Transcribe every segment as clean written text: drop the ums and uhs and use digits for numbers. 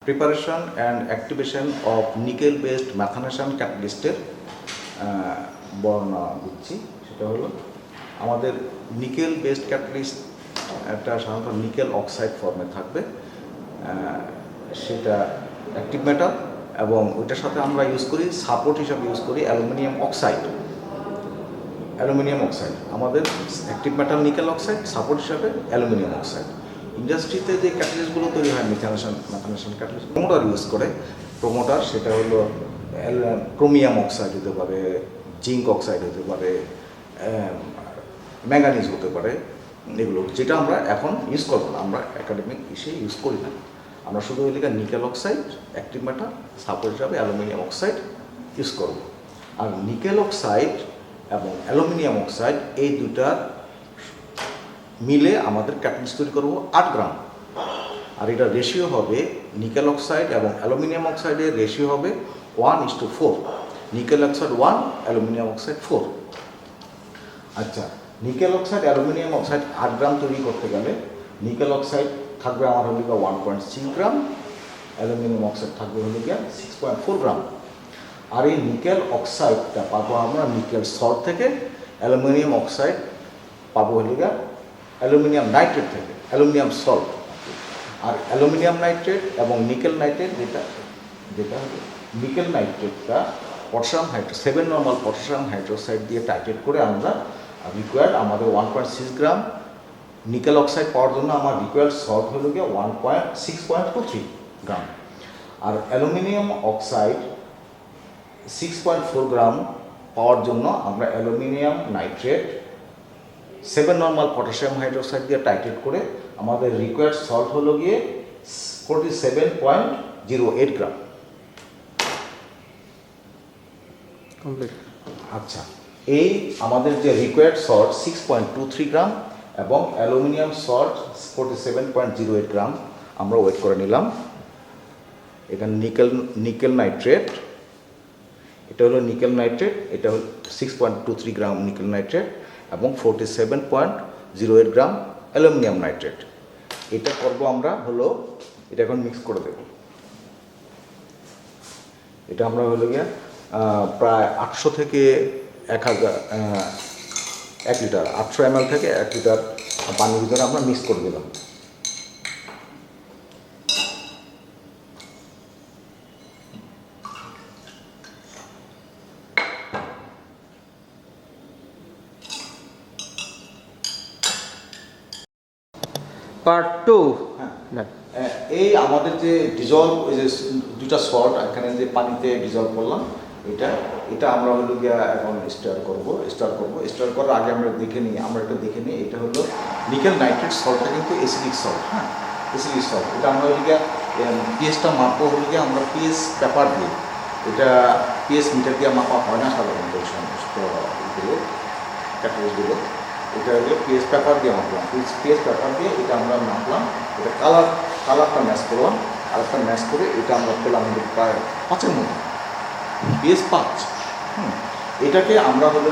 Preparation and activation of nickel based methanation ক্যাটালিস্টের বর্ণনা দিচ্ছি। সেটা হলো আমাদের নিকেল বেসড ক্যাটালিস্ট একটা সাধারণত নিকেল অক্সাইড ফর্মে থাকবে, সেটা অ্যাক্টিভ মেটাল, এবং ওইটার সাথে আমরা ইউজ করি সাপোর্ট হিসাবে ইউজ করি অ্যালুমিনিয়াম অক্সাইড। আমাদের active metal nickel oxide, support হিসাবে অ্যালুমিনিয়াম অক্সাইড। ইন্ডাস্ট্রিতে যে ক্যাটালিস্টগুলো তৈরি হয় ম্যাথানেশন ক্যাটালিস্ট, প্রোমোটার ইউজ করে। প্রোমোটার সেটা হলো ক্রোমিয়াম অক্সাইড হতে পারে, জিঙ্ক অক্সাইড হতে পারে, ম্যাঙ্গানিজ হতে পারে। এগুলো যেটা আমরা এখন ইউজ করবো না, আমরা একাডেমিক ইসে ইউজ করি না। আমরা শুধু এলাকা nickel oxide, active metal, support হিসাবে অ্যালুমিনিয়াম অক্সাইড ইউজ করব। আর নিকেল অক্সাইড এবং অ্যালুমিনিয়াম অক্সাইড এই দুটার মিলে আমাদের ক্যাটালিস্ট তৈরি করবো 8 গ্রাম। আর এটা রেশিও হবে, নিকেল অক্সাইড এবং অ্যালুমিনিয়াম অক্সাইডের রেশিও হবে 1:4। Nickel oxide 1, aluminium oxide 4। আচ্ছা, নিকেল অক্সাইড অ্যালুমিনিয়াম অক্সাইড 8 গ্রাম তৈরি করতে গেলে নিকেল অক্সাইড থাকবে আমার হলো 1.6 গ্রাম, অ্যালুমিনিয়াম অক্সাইড থাকবে হলো 6.4 গ্রাম। আর এই নিকেল অক্সাইডটা পাবো আমরা নিকেল সল্ট থেকে, অ্যালুমিনিয়াম অক্সাইড পাবো হলো অ্যালুমিনিয়াম নাইট্রেট থেকে, অ্যালুমিনিয়াম সল্ট। আর অ্যালুমিনিয়াম নাইট্রেট এবং নিকেল নাইট্রেট যেটা হলো নিকেল নাইট্রেটটা পটাশিয়াম 7 নর্মাল পটাশিয়াম হাইড্রোক্সাইড দিয়ে টাইট্রেট করে আমরা রিকোয়ার্ড আমাদের 1.6 গ্রাম নিকেল অক্সাইড পাওয়ার জন্য আমার রিকোয়ার্ড সল্ট হলো 6.23 গ্রাম। আর অ্যালুমিনিয়াম অক্সাইড 6.4 গ্রাম পাওয়ার জন্য আমরা aluminium nitrate 7 normal potassium hydroxide দিয়ে টাইট্রেট করে আমাদের রিকোয়ার্ড সল্ট হলো 47.08 গ্রাম। আচ্ছা, এই আমাদের যে রিকোয়ার্ড সল্ট 6.23 গ্রাম এবং অ্যালুমিনিয়াম সল্ট 47.08 গ্রাম আমরা ওয়েট করে নিলাম। এখানে নিকেল নাইট্রেট, এটা হলো নিকেল নাইট্রেট, এটা হলো 6.23 গ্রাম নিকেল নাইট্রেট এবং 47.08 গ্রাম অ্যালুমিনিয়াম নাইট্রেট। এটা করবো আমরা হলো, এটা এখন মিক্স করে দেব। এটা আমরা হলো প্রায় 800 থেকে 1 লিটার, 800 ml থেকে 1 লিটার পানির ভিতরে আমরা মিক্স করে দিলাম। পার্ট 2। এই আমাদের যে ডিজলভ, ওই যে দুটা সল্ট এখানে যে পানিতে ডিজলভ করলাম, এটা আমরা হলো এখন স্টার করব। স্টার করার আগে আমরা এটা দেখে নিই। এটা হলো নিকেল নাইট্রেট সল্টটা কিন্তু অ্যাসিডিক সল্ট। Acidic salt. এটা আমরা হলো পিএইচটা মাপবো হলো আমরা পিএইচ পেপার দিয়ে। এটা পিএইচ মিটার দিয়ে মাপা হয় না সাধারণত এই সমস্ত ক্যাটালিস্টগুলো। এটা হলো পিএইচ পেপার দিয়ে মাপলাম। পিএইচ পেপার দিয়ে এটা আমরা মাপলাম। এটা কালারটা ম্যাচ করলাম। কালারটা ম্যাচ করে এটা আমরা পেলাম প্রায় 5-এর মতো, পিএইচ 5। এটাকে আমরা হলো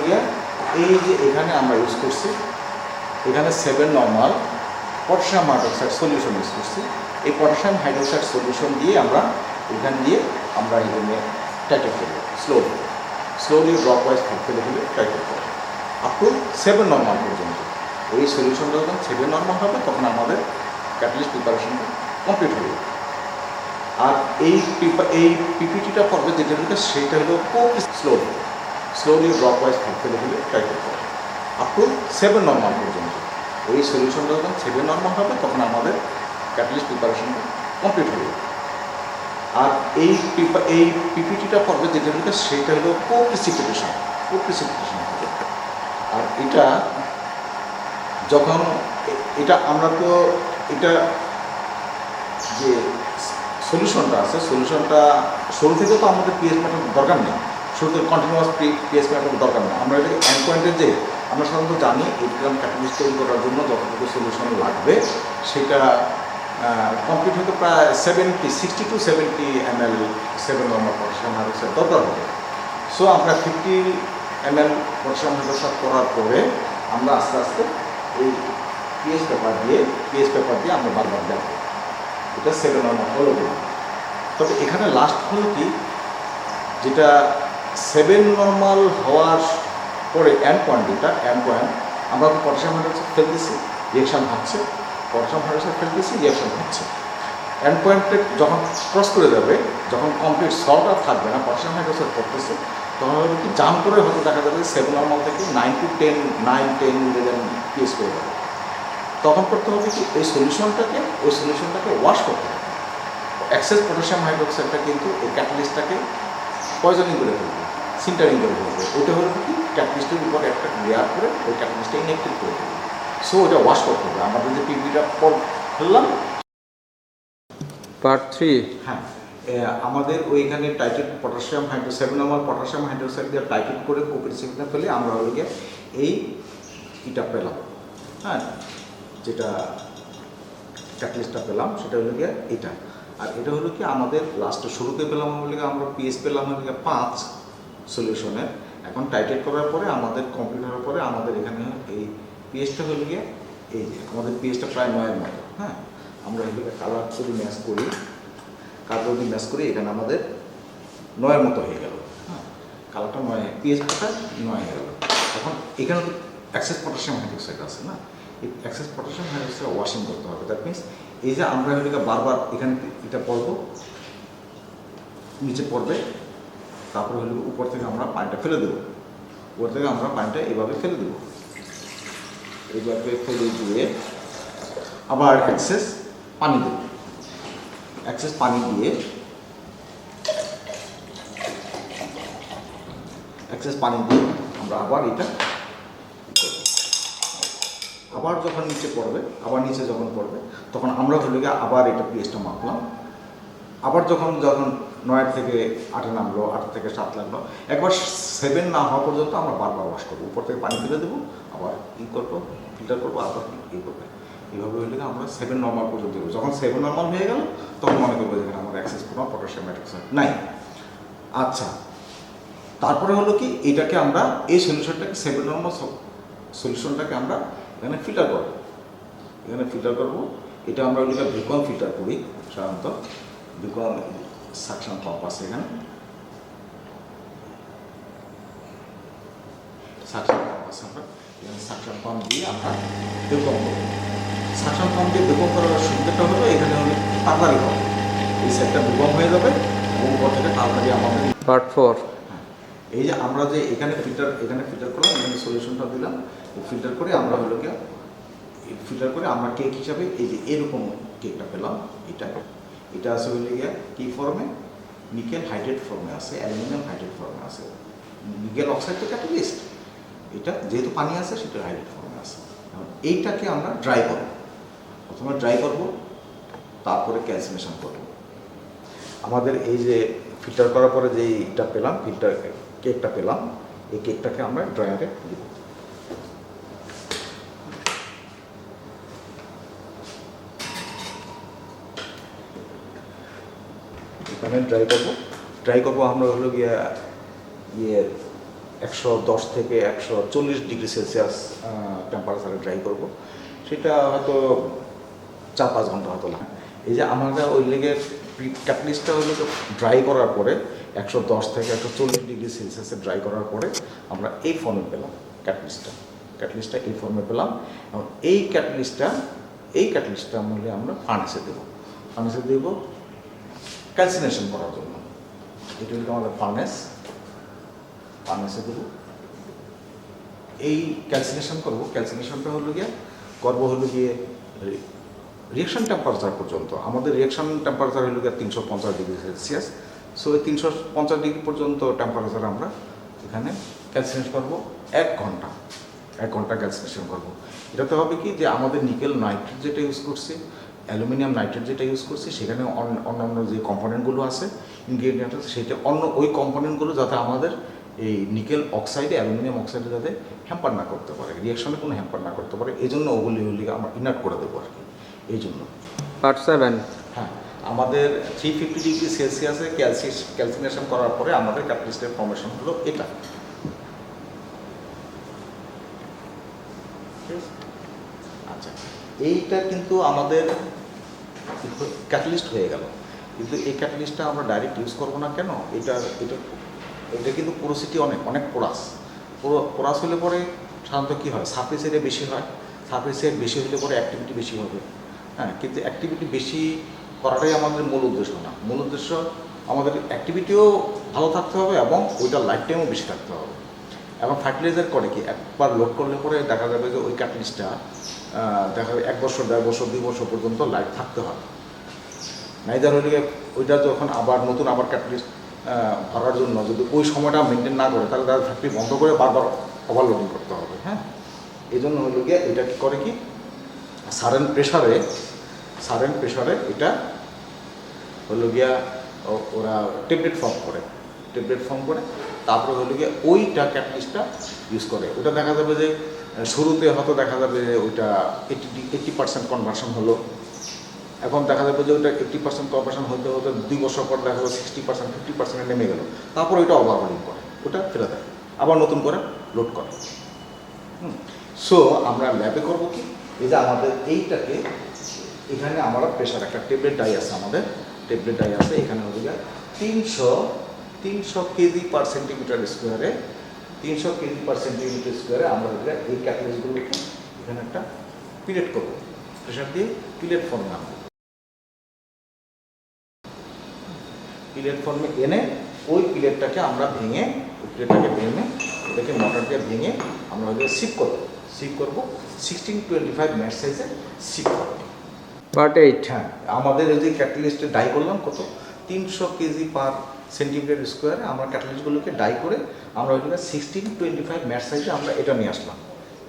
এই যে এখানে আমরা ইউজ করছি, এখানে 7 normal potassium hydroxide solution use করছি। এই পটাশিয়াম হাইড্রোক্সাইড সলিউশন দিয়ে আমরা এখানে এখানে টাইট্রেট করবো স্লোলি ড্রপ ওয়াইজ ফেলে টাইট্রেট করবো আপ টু 7 নর্মাল পর্যন্ত। এই সলিউশনটা যখন 7 নর্মাল হবে তখন আমাদের ক্যাটালিস্ট প্রিপারেশনটা কমপ্লিট হবে। আর এই পিপিটিটা করবে যেটা হলো সেটা হলো খুব স্লোলি ড্রপ ওয়াইজ ফেলে টাইট্রেট করবে আপ টু 7 নর্মাল পর্যন্ত। এই সলিউশনটা যখন 7 নর্মাল হবে তখন আমাদের ক্যাটালিস্ট প্রিপারেশনটা কমপ্লিট হবে। আর এই পিপিটিটা করবে যেটা হলো সেটা হলো প্রিসিপিটেশন হবে। আর এটা যখন আমরা তো এটা যে সলিউশনটা আছে, সলিউশনটা শুরু থেকে তো আমাদের পিএইচ মেটার দরকার নেই, শুরুতে কন্টিনিউয়াস পিএইচ মেটার দরকার নেই। আমরা এটা এন্ড পয়েন্টে যে আমরা সাধারণত জানি 8 গ্রাম ক্যাটালিস্ট তৈরি করার জন্য যতটুকু সলিউশন লাগবে সেটা কমপ্লিট হতে প্রায় 60 to 70 ml 7 normal potassium hydroxide দরকার হবে। সো আমরা 50 ml পটাশিয়াম হাইড্রোক্সাইড করার পরে আমরা আস্তে আস্তে এই পিএইচ পেপার দিয়ে আমরা বারবার দেবো। এটা 7 নর্মাল হলো তবে এখানে লাস্ট হলো কি, যেটা 7 নর্মাল হওয়ার পরে এন্ড পয়েন্ট, এটা এন্ড পয়েন্ট, আমরা পটাশিয়াম হাইড্রোক্সাইড ফেলতেছি, রিয়েকশন হচ্ছে, পটাশিয়াম হাইড্রোক্সাইড ফেলতেছি, রিয়েকশন হচ্ছে। এন্ড পয়েন্টে যখন ক্রস করে যাবে, যখন কমপ্লিট সল্ট আর থাকবে না, পটাশিয়াম হাইড্রোক্সাইড করতেছে, তখন হয়তো কি জাম্প করে হয়তো দেখা যাবে 7 নর্মাল থেকে 9 to 10, 9, 10, 11 পিএস করে যাবে। তখন করতে হবে কি, ওই সলিউশনটাকে ওয়াশ করতে হবে। এক্সেস পটাশিয়াম হাইড্রোক্সাইডটা কিন্তু এই ক্যাটালিস্টটাকে পয়জনিং করে ফেলবে, সিন্টারিং করে ফেলবে। ওইটা হলো কি, ক্যাটালিস্টের উপরে একটা লেয়ার করে ওই ক্যাটালিস্টটা ইনএক্টিভ করে ফেলবে। সো ওটা ওয়াশ করতে হবে। আমাদের যে পিপিটা পর ফেললাম, পার্ট 3 হ্যাঁ, আমাদের ওইখানে টাইটেড potassium hydro 7 normal potassium hydroxide দিয়ে টাইটেড করে কোপিরিসিনটা ফেলে আমরা হলো গিয়ে এই ইটা পেলাম, হ্যাঁ, যেটা ক্যাটালিস্টটা পেলাম সেটা হলো গিয়ে এটা। আর এটা হলো কি আমাদের লাস্টে শুরুতে পেলাম হলো গিয়ে আমরা পিএস পেলাম হলো গিয়ে 5 সলিউশনের। এখন টাইটেড করার পরে আমাদের কমপ্লিট হওয়ার পরে আমাদের এখানে এই পিএসটা হলো গিয়ে এই যে আমাদের পিএসটা প্রায় 9-এর মতো, হ্যাঁ। আমরা এগুলো কালার যদি ম্যাচ করি, কালার যদি ম্যাচ করি, এখানে আমাদের 9-এর মতো হয়ে গেল, হ্যাঁ, কালারটা 9, পিএসটা 9 হয়ে গেল। এখন এখানে অ্যাক্সেস পটাশিয়াম হাইড্রোক্সাইড আছে না, এই অ্যাক্সেস পটাশিয়াম হাইড্রোক্সাইড ওয়াশিং করতে হবে। দ্যাট মিনস এই যে আমরা এগুলোকে বারবার এখানে এটা পড়বো, নিচে পড়বে, তারপরে হলো উপর থেকে আমরা পানিটা ফেলে দেবো, উপর থেকে আমরা পানিটা এভাবে ফেলে দেবো, এইভাবে ফেলে দিয়ে আবার অ্যাক্সেস পানি দেবো, অ্যাক্সেস পানি দিয়ে আমরা আবার এটা আবার যখন নিচে পড়বে, আবার নিচে যখন পড়বে, তখন আমরা হলো গিয়ে আবার এটা পিএসটা মাপলাম। আবার যখন 9 থেকে 8 নামলো, 8 থেকে 7 লাগলো, একবার 7 না হওয়া পর্যন্ত আমরা বারবার ওয়াশ করবো, উপর থেকে পানি ফেলে দেবো, আবার করবো, ফিল্টার করবো, আবার করবে। এইভাবে হলে আমরা 7 নর্মাল পর্যন্ত দেবো। যখন 7 নর্মাল হয়ে গেল, তখন মনে করবো যেখানে আমার অ্যাক্সেস কোনো পটাশিয়াম হাইড্রোক্সাইড নাই। আচ্ছা, তারপরে হলো কি, এটাকে আমরা এই সলিউশনটাকে 7 নর্মাল সলিউশনটাকে আমরা এখানে ফিল্টার করবো, এটা আমরা ওইটা ভিকুয়াম ফিল্টার করি সাধারণত। ভিকুয়াম সাকশন পাম্প আছে এখানে, সাকশন পাম্প আছে, আমরা এখানে সাকশন পাম্প দিয়ে আমরা ভিকুয়াম করবো। সাকশন পাম্প দিয়ে ভিকুয়াম করার সুবিধাটা হলো এখানে হলো তাড়াতাড়ি হবে, এই সেটটা ভিকুয়াম হয়ে যাবে এবং উপর থেকে তাড়াতাড়ি আমাদের। পার্ট 4 এই যে আমরা যে এখানে ফিল্টার করলাম, এখানে সলিউশনটা দিলাম, ফিল্টার করে আমরা হলো গিয়ে আমরা কেক হিসাবে এই যে এরকম কেকটা পেলাম। এটা আছে হলে গিয়ে কি ফর্মে, নিকেল হাইড্রেট ফর্মে আছে, অ্যালুমিনিয়াম হাইড্রেট ফর্মে আছে। নিকেল অক্সাইড তো ক্যাটালিস্ট, এটা যেহেতু পানি আছে সেটা হাইড্রেট ফর্মে আছে। এইটাকে আমরা ড্রাই করব, প্রথমে ড্রাই করব, তারপরে ক্যালসিনেশন করব। আমাদের এই যে ফিল্টার করার পরে যে এটা পেলাম, কেকটা পেলাম, এই কেকটাকে আমরা ড্রায়ারে দিব। এখানে ড্রাই করবো আমরা হলো গিয়ে 110 থেকে 140 ডিগ্রি সেলসিয়াস টেম্পারেচারে ড্রাই করব। সেটা হয়তো 4-5 ঘন্টা হয়তো লাগে। এই যে আমরা ওই লেগে ক্যাটালিস্টটা হলো ড্রাই করার পরে 110 থেকে 140 ডিগ্রি সেলসিয়াসে ড্রাই করার পরে আমরা এই ফর্মে পেলাম ক্যাটালিস্টটা এই ফর্মে পেলাম। এবং এই ক্যাটালিস্টটা মূল্যে আমরা ফার্নেসে দেবো ক্যালসিনেশন করার জন্য। এটা হলো আমাদের ফার্নেসে দেবো, এই ক্যালসিনেশনটা হলো গিয়ে রিয়েকশন টেম্পারেচার পর্যন্ত। আমাদের রিয়েকশন টেম্পারেচার হলো গিয়ে 350 ডিগ্রি সেলসিয়াস। সো এই 350 ডিগ্রি পর্যন্ত টেম্পারেচার আমরা এখানে ক্যালসিনেশন করবো 1 ঘন্টা ক্যালসিনেশন করবো। এটাতে হবে কি, যে আমাদের নিকেল নাইট্রেট যেটা ইউজ করছি, অ্যালুমিনিয়াম নাইট্রেট যেটা ইউজ করছি, সেখানে অন্যান্য যে কম্পোনেন্টগুলো আছে, ইনগ্রেডিয়েন্ট আছে, সেটা ওই কম্পোনেন্টগুলো যাতে আমাদের এই নিকেল অক্সাইডে, অ্যালুমিনিয়াম অক্সাইডে যাতে হ্যাম্পার না করতে পারে, রিয়াকশনে কোনো হ্যাম্পার না করতে পারে, এই জন্য ওগুলি আমরা ইনার্ট করে দেবো আর কি। এই জন্য পার্ট 7 হ্যাঁ, আমাদের 350 ডিগ্রি সেলসিয়াসে ক্যালসিনেশন করার পরে আমাদের ক্যাটালিস্টের ফর্মেশন হলো এটা। আচ্ছা, এইটা কিন্তু আমাদের ক্যাটালিস্ট হয়ে গেল। কিন্তু এই ক্যাটালিস্টটা আমরা ডাইরেক্ট ইউজ করবো না কেন, এটা কিন্তু পোরোসিটি অনেক পোরাস হলে পরে সাধারণত কী হয়, সারফেস এরিয়া বেশি হয়, সারফেস এরিয়া বেশি হলে পরে অ্যাক্টিভিটি বেশি হবে। হ্যাঁ, কিন্তু অ্যাক্টিভিটি বেশি করাটাই আমাদের মূল উদ্দেশ্য না। মূল উদ্দেশ্য আমাদের অ্যাক্টিভিটিও ভালো থাকতে হবে এবং ওইটার লাইফ টাইমও বেশি থাকতে হবে। এবং ফার্টিলাইজার করে কি, একবার লোড করলে পরে দেখা যাবে যে ওই ক্যাটালিস্টটা দেখা যাবে 1 বছর 1.5 বছর 2 বছর পর্যন্ত লাইফ থাকতে হয়। নাইদার হলে ওইটা যখন আবার নতুন ক্যাটালিস্ট ভরার জন্য যদি ওই সময়টা মেনটেন না করে, তাহলে তাদের ফ্যাক্টরি বন্ধ করে বারবার ওভারলোডিং করতে হবে। হ্যাঁ, এই জন্য হলো গিয়ে এটা কী করে কি, সাডেন প্রেশারে এটা হলো গিয়া ওরা ট্যাবলেট ফর্ম করে তারপরে হলো গিয়ে ওইটা ক্যাটালিস্টটা ইউজ করে। ওটা দেখা যাবে যে শুরুতে হয়তো দেখা যাবে যে ওইটা 80% কনভার্সন হলো, এখন দেখা যাবে যে ওইটা 80% কনভার্সন হতে 2 বছর পর দেখা যাবে 60% 50% নেমে গেল, তারপর ওইটা ওভারলোডিং করে, ওটা ফেলে দেয়, আবার নতুন করে লোড করে। সো আমরা ল্যাবে করবো কি, এই যে আমাদের এইটাকে এখানে আমরা প্রেশার একটা ট্যাবলেট ডাই আছে, এখানে হয়ে যায় 300 কেজি পার সেন্টিমিটার স্কোয়ারে, 300 কেজি পার সেন্টিমিটার স্কোয়ারে আমরা হয়ে যায় এই ক্যাটালিস্টগুলোকে এখানে একটা পিলেট করবো, প্রেশার দিয়ে পিলেট ফর্মে আনবো। পিলেট ফর্মে এনে ওই পিলেটটাকে আমরা ভেঙে এটাকে মোটর দিয়ে ভেঙে আমরা হয়ে সিপ করবো 1625 ম্যাট সাইজে সিপ করবো। পার্ট 8। হ্যাঁ, আমাদের এই যে ক্যাটালিস্টে ডাই করলাম কত, 300 কেজি পার সেন্টিমিটার স্কোয়ারে আমরা ক্যাটালিস্টগুলোকে ডাই করে আমরা ওইখানে 1625 ম্যাট সাইজে আমরা এটা নিয়ে আসলাম।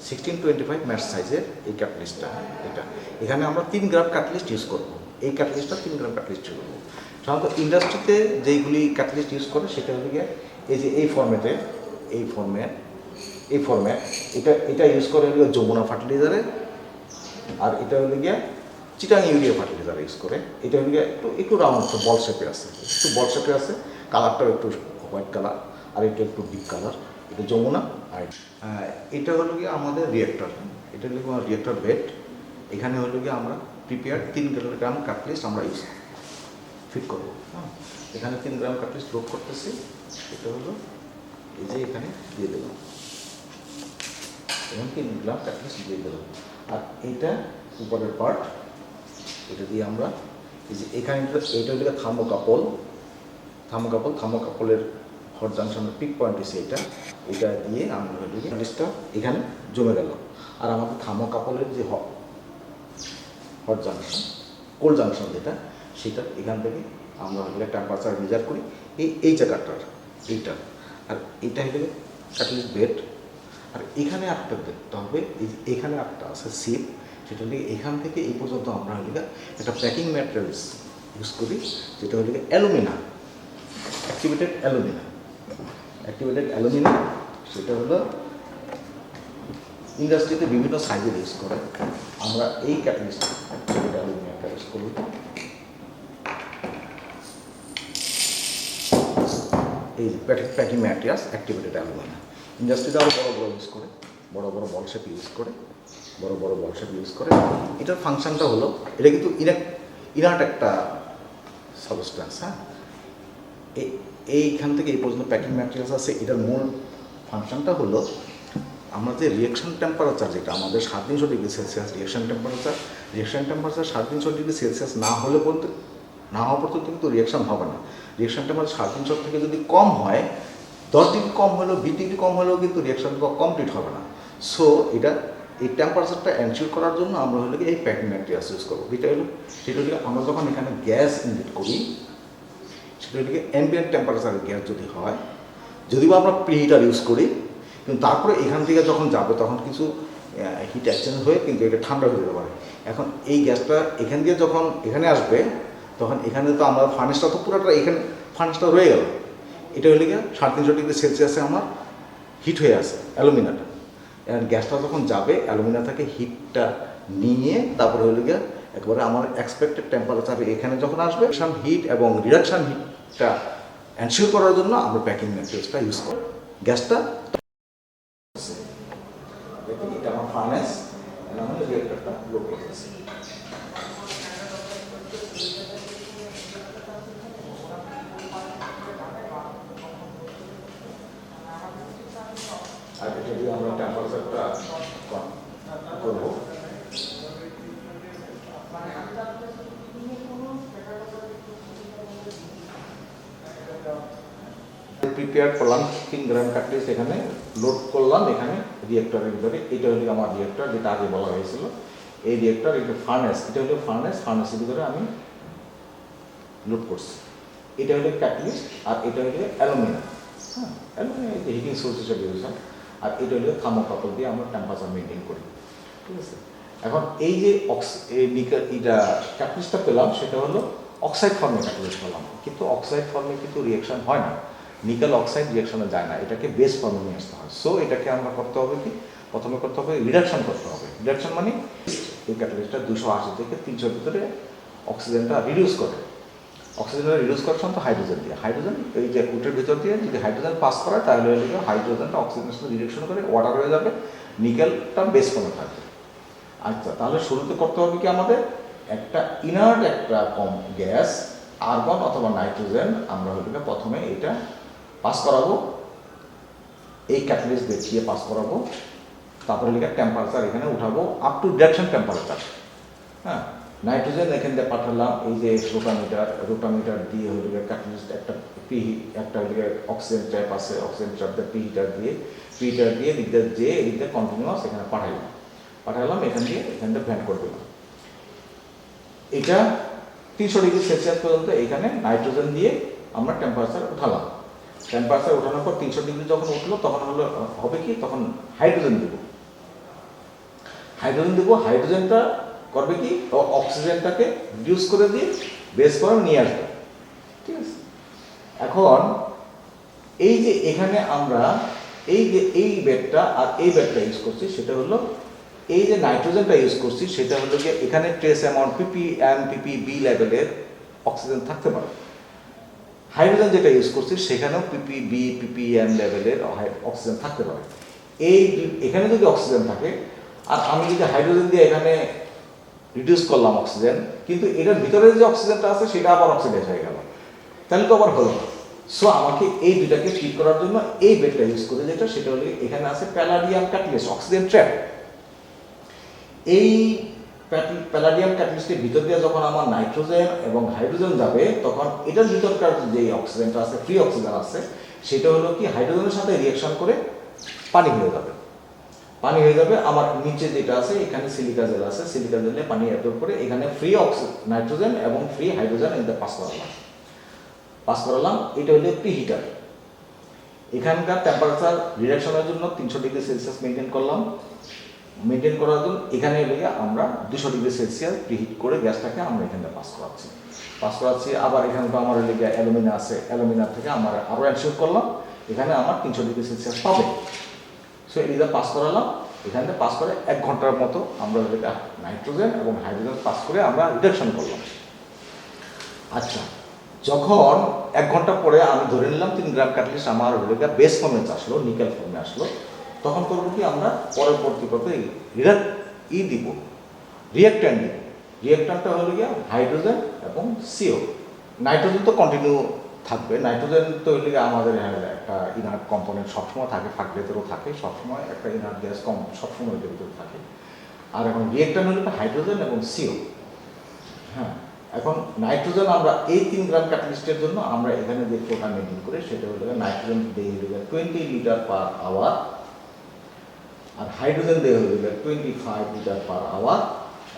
1625 ম্যাট সাইজের এই ক্যাটালিস্টটা, এটা এখানে আমরা 3 গ্রাম ক্যাটালিস্ট ইউজ করবো। এই ক্যাটালিস্টটা 3 গ্রাম ক্যাটালিস্ট ইউজ করবো। সাধারণত ইন্ডাস্ট্রিতে যেইগুলি ক্যাটালিস্ট ইউজ করে সেটা হলো গিয়ে এই যে এই ফর্মে এটা ইউজ করে হলো যমুনা ফার্টিলাইজারে, আর এটা হলো গিয়ে চিটাং ইউরিয়া ফার্টিলাইজার ইউজ করে। এটা হলো গিয়ে একটু রাউন্ড বল শেপে আছে, কালারটাও একটু হোয়াইট কালার, আর এটা একটু ডিপ কালার, এটা যমুনা। আর এটা হলো গিয়ে আমাদের রিয়েক্টর, এটা হলো গিয়ে রিয়েক্টর বেড। এখানে হলো গিয়ে আমরা প্রিপেয়ার 3 গ্রাম ক্যাটালিস্ট আমরা ইউজ ফিট করবো। হ্যাঁ, এখানে 3 গ্রাম ক্যাটালিস্ট লোড করতেছি, এটা হলো এই যে এখানে দিয়ে দেবো, এখানে 3 গ্রাম ক্যাটালিস্ট দিয়ে দেবো। আর এইটা উপরের পার্ট, এটা দিয়ে আমরা এই যে এখানে এটা হলো থার্মোকাপলের হট জাংশনের পিক পয়েন্ট এসে এটা দিয়ে আমরা হলো ক্যাটালিস্টটা এখানে জমে গেল। আর আমাদের থার্মোকাপলের যে হট জাংশন, কোল্ড জাংশন যেটা, সেটা এখান থেকে আমরা হলে টেম্পারেচার মেজার করি এই জায়গাটার, এইটা। আর এইটা হলে ক্যাটালিস্ট বেড। আর এখানে একটা দেখতে হবে, এই যে এখানে একটা আছে সিপ, সেটা হলে এখান থেকে এই পর্যন্ত আমরা হলে একটা প্যাকিং ম্যাটেরিয়ালস ইউজ করি, যেটা হলে অ্যালুমিনা, অ্যাক্টিভেটেড অ্যালুমিনা। সেটা হলো ইন্ডাস্ট্রিতে বিভিন্ন সাইজের ইউজ করে। আমরা এই ক্যাটালিস্ট অ্যালুমিনিয়াম ক্যাটালিস্ট করি। এই প্যাকিং ম্যাটেরিয়ালস অ্যাক্টিভেটেড অ্যালুমিনিয়াম। ইন্ডাস্ট্রিতে আরও বড় ইউজ করে, বড় বল শেপ ইউজ করে। এটার ফাংশনটা হলো, এটা কিন্তু ইনার্ট একটা সাবস্ট্যান্স। হ্যাঁ, এইখান থেকে এই পর্যন্ত প্যাকিং ম্যাটেরিয়ালস আছে। এটার মূল ফাংশনটা হলো আমরা যে রিয়েকশন টেম্পারেচার, যেটা আমাদের 350 degree Celsius reaction temperature 350 degree Celsius না হওয়া পর্যন্ত কিন্তু রিয়েকশন হবে না। রিয়েকশন টেম্পারেচার 350 থেকে যদি কম হয়, 10 ডিগ্রি কম হলেও 20 ডিগ্রি কম হলেও কিন্তু রিয়েকশন কমপ্লিট হবে না। সো এই টেম্পারেচারটা এনশিওর করার জন্য আমরা হলো এই প্যাকিং ম্যাটেরিয়ালস ইউজ করবো। সেটা হলো আমরা যখন এখানে গ্যাস ইনজেক্ট করি, সেটা হলো অ্যাম্বিয়েন্ট টেম্পারেচারের গ্যাস যদি হয়, যদিও আমরা প্রিহিটার ইউজ করি, কিন্তু তারপরে এখান থেকে যখন যাবে তখন কিছু হিট এক্সচেঞ্জ হয়ে কিন্তু এটা ঠান্ডা হয়ে যেতে পারে। এখন এই গ্যাসটা এখান দিয়ে যখন এখানে আসবে, তখন এখানে তো আমরা ফার্নেসটা তো পুরোটা এখানে ফার্নেসটা রয়ে গেল। এটা হলে গিয়ে 350 ডিগ্রি সেলসিয়াসে আমার হিট হয়ে আছে অ্যালুমিনাটা। গ্যাসটা যখন যাবে, অ্যালুমিনা থেকে হিটটা নিয়ে তারপরে হলে গিয়ে একবারে আমার এক্সপেক্টেড টেম্পারেচার এখানে যখন আসবে, হিট এবং রিডাকশান হিটটা এনশিওর করার জন্য আমরা প্যাকিং ম্যাটেরিয়ালসটা ইউজ করি। গ্যাসটা এটা আমার ফার্নেস, আমি রিয়েক্টরটা লোড করতেছি। কন্ডেন্সারটা করবো। প্রিপেয়ার করলাম 3 গ্রাম কাটলিস এখানে লোড করলাম এখানে রিয়েক্টরের ভিতরে। এটা হলো আমার রিয়েক্টর, যেটা আগে বলা হয়েছিল। এই রিয়েক্টর, এটা ফার্নেস, এটা হলো ফার্নেসের ভিতরে আমি লোড করছি। এটা হলো ক্যাটালিস্ট, আর এটা হলো অ্যালুমিনিয়াম। হ্যাঁ, অ্যালুমিনিয়াম এই যে হিটিং সোর্স হিসেবে ইউজ হয়। আর এটা হলো থার্মোকাপল দিয়ে আমরা টেম্পারেচার মেনটেন করি। ঠিক আছে, এখন এই যে এটা ক্যাটালিস্টটা পেলাম, সেটা হলো অক্সাইড ফর্মে ক্যাটালিস্ট পেলাম, কিন্তু অক্সাইড ফর্মে কিন্তু রিয়েকশন হয় না, নিকেল অক্সাইড রিয়েকশনে যায় না, এটাকে বেস ফর্মে নিয়ে আসতে হয়। সো এটাকে আমরা করতে হবে কি, প্রথমে করতে হবে রিডাকশন করতে হবে। রিডাকশন মানে এই ক্যাটালিস্টটা 280 থেকে 300 ভিতরে অক্সিজেনটা রিডিউস করে। অক্সিজেনটা রিডিউস করার সময় হাইড্রোজেন দিয়ে, হাইড্রোজেন এই যে উটের ভিতর দিয়ে যদি হাইড্রোজেন পাস করায়, তাহলে হাইড্রোজেনটা অক্সিজেনের সাথে রিডাকশন করে ওয়াটার হয়ে যাবে, নিকেলটা বেস ফর্মে থাকবে। আচ্ছা, তাহলে শুরুতে করতে হবে কি, আমাদের একটা ইনার্ট একটা কম গ্যাস আর্গন অথবা নাইট্রোজেন আমরা হলো প্রথমে এটা পাস করাবো, এই ক্যাটালিস্ট দেখিয়ে পাস করাবো। তারপরে লিখে টেম্পারেচার এখানে উঠাবো আপ টু রিডাকশন টেম্পারেচার। হ্যাঁ, নাইট্রোজেন এখান থেকে পাঠালাম এই যে রোটামিটার দিয়ে হলো ক্যাটালিস্ট একটা একটা হলো অক্সিজেন ট্র্যাপ আছে, অক্সিজেন ট্র্যাপ দিয়ে প্রিহিটার দিয়ে দিকটা যে এইটা কন্টিনিউয়াস এখানে পাঠালাম এখান থেকে ভ্যান করে দিলাম। এটা 300 ডিগ্রি সেলসিয়াস পর্যন্ত এখানে নাইট্রোজেন দিয়ে আমরা টেম্পারেচার উঠালাম। টেম্পারেচার ওঠানোর পর 300 ডিগ্রি যখন উঠলো, তখন হবে কি, তখন হাইড্রোজেন দেব। হাইড্রোজেনটা করবে কি, অক্সিজেনটাকে রিডিউস করে দিয়ে বেস ফর্মে নিয়ে আসবে। ঠিক আছে, এখন এই যে এখানে আমরা এই বেডটা আর এই বেডটা ইউজ করছি, সেটা হলো এই যে নাইট্রোজেনটা ইউজ করছি, সেটা হলো গিয়ে এখানে ট্রেস অ্যামাউন্ট ppm ppb লেভেলের অক্সিজেন থাকতে পারে। হাইড্রোজেন যেটা ইউজ করছি, সেখানেও ppb ppm লেভেলের অক্সিজেন থাকতে পারে। এখানে যদি অক্সিজেন থাকে, আর আমি যদি হাইড্রোজেন দিয়ে এখানে রিডিউস করলাম অক্সিজেন, কিন্তু এটার ভিতরে যে অক্সিজেনটা আছে সেটা আবার অক্সিডাইজ হয়ে গেল, তাহলে তো আবার হলো। সো আমাকে এই দুটাকে ঠিক করার জন্য এই বেডটা ইউজ করে, সেটা হলো এখানে আছে প্যালাডিয়াম ক্যাটালিস্ট, অক্সিজেন ট্র্যাপ। এই প্যালাডিয়াম ক্যাটালিস্টের ভিতর দিয়ে যখন আমার নাইট্রোজেন এবং হাইড্রোজেন যাবে, তখন এটার ভিতরকার যে অক্সিজেনটা আছে, ফ্রি অক্সিজেন আছে, সেটা হলো কি হাইড্রোজেনের সাথে রিঅ্যাকশন করে পানি হয়ে যাবে। আমার নিচে যেটা আছে, এখানে সিলিকা জেল আছে, সিলিকা জেলে পানি অ্যাবজর্ব করে এখানে ফ্রি নাইট্রোজেন এবং ফ্রি হাইড্রোজেন এতে পাস করালাম। এটা হলো প্রিহিটার। এখানকার টেম্পারেচার রিডাকশনের জন্য 300 ডিগ্রি সেলসিয়াস মেনটেন করার জন্য এখানে লেগে আমরা 200 ডিগ্রি সেলসিয়াস প্রিহিট করে গ্যাসটাকে আমরা এখানে পাস করাচ্ছি। আবার এখানে তো আমার লেগে অ্যালুমিনিয়াম আছে, অ্যালুমিনিয়াম থেকে আমরা আরও অ্যাডশিওর করলাম, এখানে আমার 300 ডিগ্রি সেলসিয়াস পাবে। সো এটা পাস করালাম, এখান থেকে পাস করে 1 ঘন্টার মতো আমরা নাইট্রোজেন এবং হাইড্রোজেন পাস করে আমরা রিডাকশন করলাম। আচ্ছা, যখন 1 ঘন্টা পরে আমি ধরে নিলাম 3 গ্রাম ক্যাটালিস্ট আমার বেস ফর্মে আসলো, নিকেল ফর্মে আসলো, তখন করবো কি, আমরা পরবর্তী করতে রিয়েক্ট্যান্ট দিব। রিয়েক্ট্যান্টটা হলো গিয়ে হাইড্রোজেন এবং CO। নাইট্রোজেন তো কন্টিনিউ থাকবে, নাইট্রোজেন তো হলে আমাদের একটা ইনার্ট কম্পোনেন্ট সবসময় থাকে, ফাঁকলেতেও থাকে, সবসময় একটা ইনার্ট গ্যাস সবসময় এটার ভিতরে থাকে। আর এখন রিয়েক্ট্যান্ট হলে হাইড্রোজেন এবং CO। হ্যাঁ, এখন নাইট্রোজেন আমরা এই 3 গ্রাম ক্যাটালিস্টের জন্য আমরা এখানে যে ফ্লোটা মেনটেন করে, সেটা হলো নাইট্রোজেন দিয়ে হলো 20 লিটার পার আওয়ার, আর হাইড্রোজেন দিয়ে হলো 25 লিটার পার আওয়ার,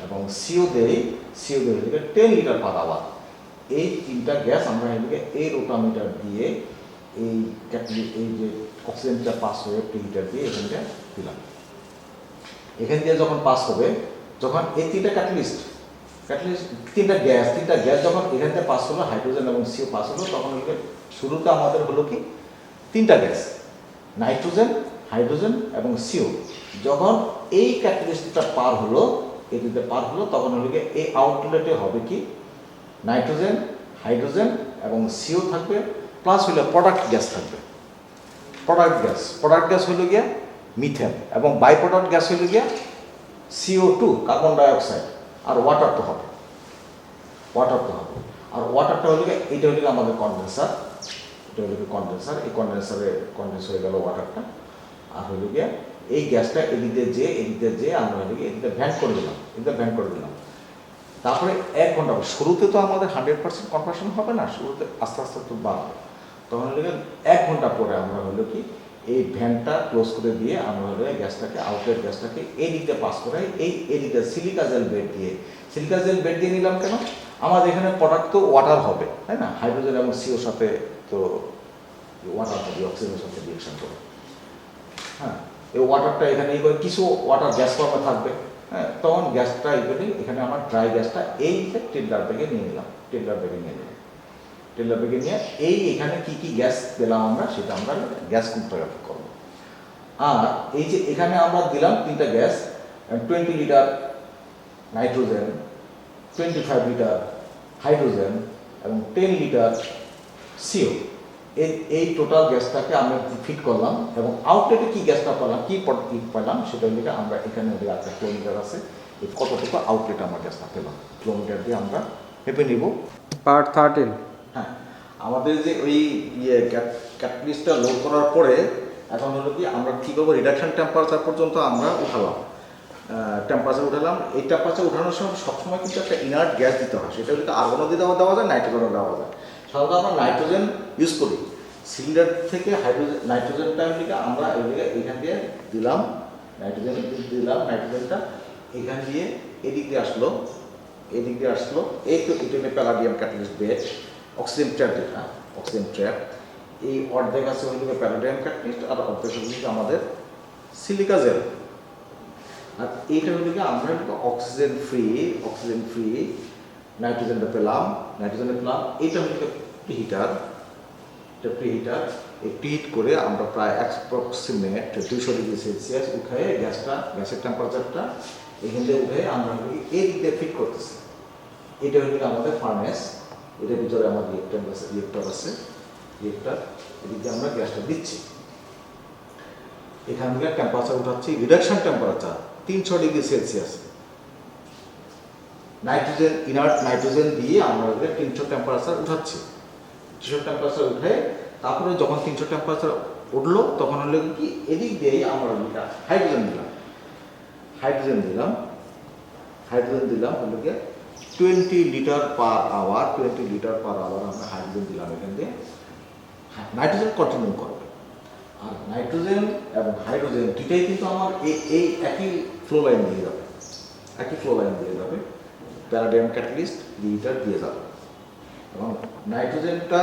এবং CO দিয়ে হলো 10 লিটার পার আওয়ার। এই 3টা গ্যাস আমরা এই রোটামিটার দিয়ে এই যে অক্সিজেনটা পাস হয়ে প্রিহিটার দিয়ে এখানটা দিলাম। এখান দিয়ে যখন পাস হবে, যখন এই 3টা ক্যাটালিস্ট 3টা গ্যাস যখন এখান থেকে পাস হলো, হাইড্রোজেন এবং CO পাস হলো, তখন শুরুতে আমাদের হলো কি 3টা গ্যাস, নাইট্রোজেন, হাইড্রোজেন এবং CO। যখন এই ক্যাটালিস্টটা পার হলো, তখন হলো কি এই আউটলেটে হবে কি নাইট্রোজেন, হাইড্রোজেন এবং CO থাকবে, প্লাস হলো প্রোডাক্ট গ্যাস থাকবে। প্রোডাক্ট গ্যাস হলো গিয়া মিথেন, এবং বাই প্রোডাক্ট গ্যাস হলো গিয়া CO2 কার্বন ডাইঅক্সাইড, আর ওয়াটার তো হবে। আর ওয়াটারটা হলো গিয়ে, এইটা হলো আমাদের কন্ডেন্সার, এই কন্ডেন্সারে কন্ডেন্স হয়ে গেল ওয়াটারটা। আর হলো গিয়া এই গ্যাসটা এদিক দিয়ে যে আমরা এদিকে ভ্যান করে দিলাম, ভ্যান করে দিলাম। তারপরে 1 ঘন্টা শুরুতে তো আমাদের 100% কনভার্সন হবে না, শুরুতে আস্তে আস্তে তো বাড়বে। তখন হলো 1 ঘন্টা পরে আমরা হলো কি এই ভ্যানটা ক্লোজ করে দিয়ে আমরা হলো গ্যাসটাকে, আউটলেট গ্যাসটাকে এই দিক দিয়ে পাস করে এই দিকটা সিলিকা জেল বেড দিয়ে নিলাম। কেন? আমাদের এখানে প্রোডাক্ট তো ওয়াটার হবে, তাই না? হাইড্রোজেন এবং সিওর সাথে তো ওয়াটার হবে, অক্সিজেনের সাথে রিয়েকশন করে। হ্যাঁ, এই ওয়াটারটা এখানে এই করে কিছু ওয়াটার গ্যাস ফর্মে থাকবে। হ্যাঁ, তখন গ্যাসটা এখানে আমার ড্রাই গ্যাসটা এই টেন্ডার ব্যাগে নিয়ে নিলাম, টেন্ডার ব্যাগে নিয়ে এখানে কি গ্যাস পেলাম আমরা, সেটা আমরা গ্যাস কন্ট্রোগ্রাফি করবো। আর এই যে এখানে আমরা দিলাম 3টা gas, 20 litre nitrogen, 25 litre hydrogen এবং 10 লিটার সিও। এই টোটাল গ্যাসটাকে আমরা ফিট করলাম এবং আউটলেটে কি গ্যাসটা পেলাম, কি পেলাম সেটা হলে আমরা এখানে একটা কিলোমিটার আছে, এই কতটুকু আউটলেট আমরা গ্যাসটা পেলাম কিলোমিটার দিয়ে আমরা মেপে নিব। পার্ট 13। হ্যাঁ, আমাদের যে ওই ক্যাটালিস্টটা লোড করার পরে এখন হলো কি আমরা কী করবো, রিডাকশন টেম্পারেচার পর্যন্ত আমরা উঠালাম। টেম্পারেচার উঠালাম। এই টেম্পারেচার উঠানোর সময় সবসময় কিন্তু একটা ইনার্ট গ্যাস দিতে হয়, সেটা হলে আর্গনও দেওয়া যায়, নাইট্রোজেনও দেওয়া যায়। সাধারণত আমরা নাইট্রোজেন ইউজ করি। সিলিন্ডার থেকে নাইট্রোজেনটা আমরা এখান দিয়ে দিলাম, নাইট্রোজেনটা এখান দিয়ে এদিক দিয়ে আসলো, এই তো এটা palladium catalyst bed, oxygen trap. এই অর্ধেক আছে হইলে প্যালাডিয়াম ক্যাটালিস্ট আর অর্ধেক হইলে আমাদের সিলিকা জেল। আর এইটা হইলে আমরা অক্সিজেন ফ্রি নাইট্রোজেনটা পেলাম। এইটা হইলে প্রিহিটার। এই প্রিহিট করে আমরা প্রায় অ্যাপ্রক্সিমেট 200 ডিগ্রি সেলসিয়াস উঠায় গ্যাসের টেম্পারেচারটা এখান থেকে উঠে আমরা এই দিক দিয়ে ফিট করতেছি। এটা হইলে আমাদের ফার্নেস, এটার ভিতরে আমার রিয়েক্টর আছে, এদিকে আমরা গ্যাসটা দিচ্ছি। এখান থেকে টেম্পারেচার উঠাচ্ছি, reduction temperature 300 degree Celsius. Inert nitrogen দিয়ে আমরা 300 টেম্পারেচার উঠাচ্ছি। 300 টেম্পারেচার উঠে তারপরে যখন 300 টেম্পারেচার উঠলো তখন হলো কি এদিক দিয়েই আমরা হাইড্রোজেন দিলাম হলো গিয়ে 20 লিটার পার আওয়ার আমরা হাইড্রোজেন দিলাম এখান দিয়ে। নাইট্রোজেন কন্টিনিউ করবে। আর নাইট্রোজেন এবং হাইড্রোজেন দুটাই কিন্তু আমার এই একই ফ্লো লাইন দিয়ে যাবে, প্যালাডিয়াম ক্যাটালিস্ট লিটার দিয়ে যাবে এবং নাইট্রোজেনটা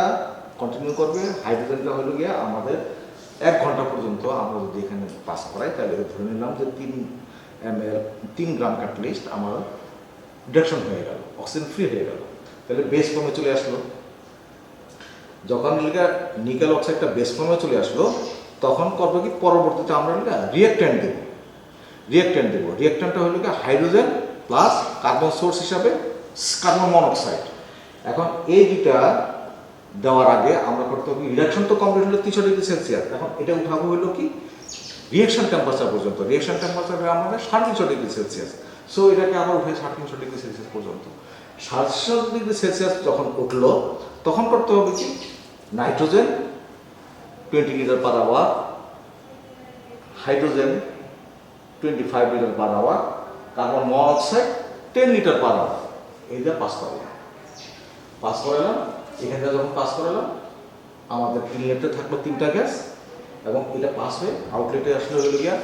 কন্টিনিউ করবে। হাইড্রোজেনটা হলো গিয়ে আমাদের 1 ঘন্টা পর্যন্ত আমরা যদি এখানে পাস করাই তাহলে ধরে নিলাম যে 3 গ্রাম ক্যাটালিস্ট আমার রিডাকশন হয়ে গেল, অক্সিজেন ফ্রি হয়ে গেল। তাহলে বেস ফর্মে চলে আসলো। যখন নিকেল অক্সাইডটা বেস ফর্মে চলে আসলো তখন করবো কি পরবর্তীতে আমরা রিয়েক্ট্যান্ট দেবো। রিয়েক্ট্যান্টটা হলো কি হাইড্রোজেন প্লাস কার্বন সোর্স হিসাবে কার্বন মনোক্সাইড। এখন এই দুটা দেওয়ার আগে আমরা করতে হবে রিডাকশন তো কমপ্লিট হলো 300 ডিগ্রি সেলসিয়াস। এখন এটা উঠাবো হলো কি রিয়েকশন টেম্পারেচার পর্যন্ত। রিয়েকশন টেম্পারেচার আমাদের 350 ডিগ্রি সেলসিয়াস। সো এটাকে আবার উঠে 350 ডিগ্রি সেলসিয়াস পর্যন্ত। 350 ডিগ্রি সেলসিয়াস যখন উঠলো তখন করতে হবে কি nitrogen 20 litre per hour, hydrogen 25 litre per hour, carbon monoxide 10 litre per hour. এইটা পাস করালাম। এখান থেকে যখন পাস করালাম আমাদের ইনলেটে থাকলো 3টা গ্যাস এবং এটা পাস হয়ে আউটলেটে আসলে হলো গিয়া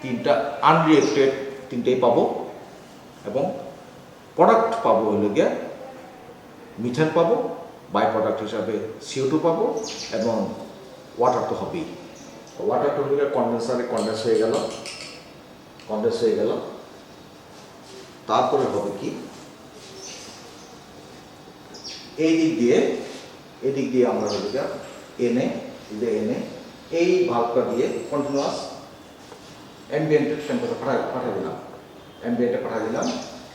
3টা আনরিয়েক্টেড 3টাই পাবো এবং প্রোডাক্ট পাবো হলো গিয়া মিথেন পাবো, বাই প্রোডাক্ট হিসাবে CO2 পাবো এবং ওয়াটার তো হবেই। ওয়াটারটা হলো গিয়া কন্ডেন্সারে কন্ডেন্স হয়ে গেল। তারপরে হবে কি এই দিক দিয়ে আমরা হলো গিয়া এনে এই ভালভটা দিয়ে কন্টিনিউয়াস অ্যাম্বিয়েন্ট টেম্পারেচার পাঠিয়ে দিলাম।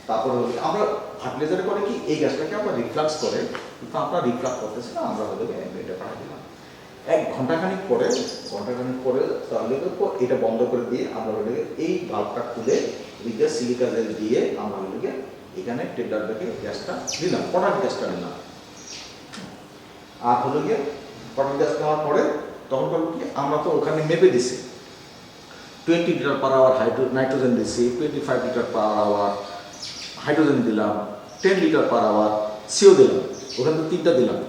তারপরে আমরা ফার্টিলাইজারে করে কি এই গ্যাসটাকে আমরা রিফ্লাক্স করে, কিন্তু আমরা রিফ্লাক্স করতেছি না, আমরা হলো অ্যাম্বিয়েন্টে পাঠিয়ে দিলাম। 1 ঘন্টাখানিক পরে তাহলে এটা বন্ধ করে দিয়ে আমরা হলো এই ভালভটা খুলে এদিকে সিলিকা জেল দিয়ে আমরা হলো এখানে টেন্ডার ব্যাগে গ্যাসটা দিলাম, প্রোডাক্ট গ্যাসটা দিলাম। আর হলো গিয়ে প্রোডাক্ট গ্যাস দেওয়ার পরে তখন বলবো কি আমরা তো ওখানে মেপে দিছি, 20 লিটার পার আওয়ার নাইট্রোজেন দিছি, 25 লিটার পার আওয়ার হাইড্রোজেন দিলাম, 10 লিটার পার আওয়ার সিও দিলাম, ওখানে তো 3টা দিলাম।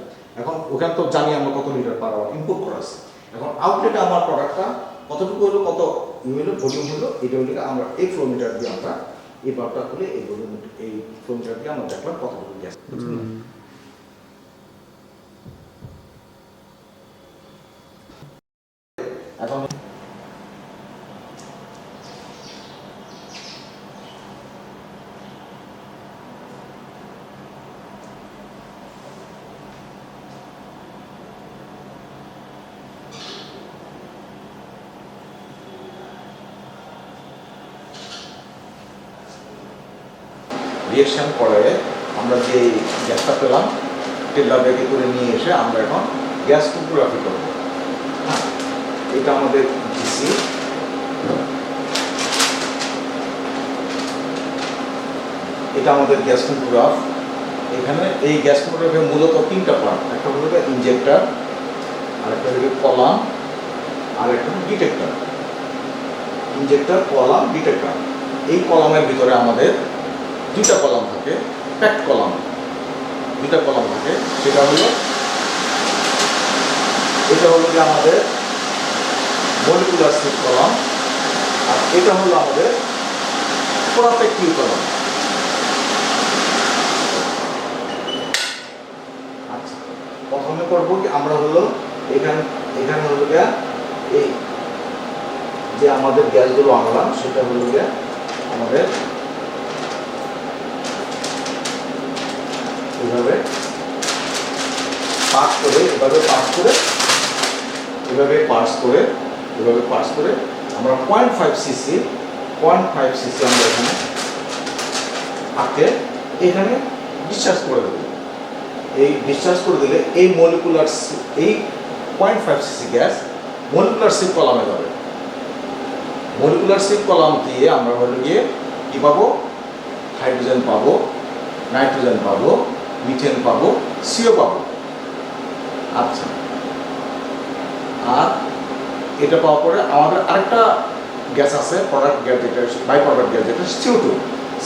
এখন ওখানে তো জানি আমরা কত লিটার পার আওয়ার ইনপুট করা আছে। এখন আউটলেটে আমার প্রোডাক্টটা কতটুকু হলো, কত হলো, ভলিউম হলো, এটা হলে আমরা এই ফ্লোমিটার দিয়ে আমরা এই বাল্বটা খুলে এই ভলিউম, এই ফ্লোমিটার দিয়ে আমরা দেখলাম কতটুকু গ্যাস। এখন রিয়েকশন করে আমরা যে গ্যাসটা পেলাম টেলার ব্যাগে করে নিয়ে এসে আমরা এখন গ্যাস ফটোগ্রাফি করব। হ্যাঁ, এটা আমাদের ডিসি। এটা আমাদের গ্যাস ফটোগ্রাফ। এখানে এই গ্যাস ফটোগ্রাফে মূলত 3টা পার্ট, একটা হলো ইনজেক্টর, আর একটা হলো কলাম, আর একটা হলো ডিটেক্টর। Injector, column, detector. এই কলামের ভিতরে আমাদের 2টা কলাম থাকে, প্যাকড কলাম 2টা কলাম থাকে। সেটা হলো, এটা হলো যে আমাদের মলিকুলার সিট কলাম, আর এটা হলো আমাদের প্রোপাকটিভ কলাম। আচ্ছা, প্রথমে করবো কি আমরা হলো এখানে হলো গিয়া এই যে আমাদের গ্যাসগুলো আনলাম সেটা হলো গিয়া আমাদের এভাবে পাস করে, এভাবে পাস করে, এভাবে পাস করে, এভাবে পাস করে আমরা 0.5 সিসি আমরা এখানে এখানে ডিসচার্জ করে দেবো। এই ডিসচার্জ করে দিলে এই মলিকুলার এই 0.5 সিসি গ্যাস মলিকুলার সিপ কলামে যাবে। মলিকুলার সিপ কলাম দিয়ে আমরা হলো গিয়ে কী পাবো, হাইড্রোজেন পাবো, নাইট্রোজেন পাবো, মিথেন পাবো, সিও পাবো। আচ্ছা, আর এটা পাওয়ার পরে আমাদের আরেকটা গ্যাস আছে, প্রোডাক্ট গ্যাস, যেটা বাই প্রোডাক্ট গ্যাস, যেটা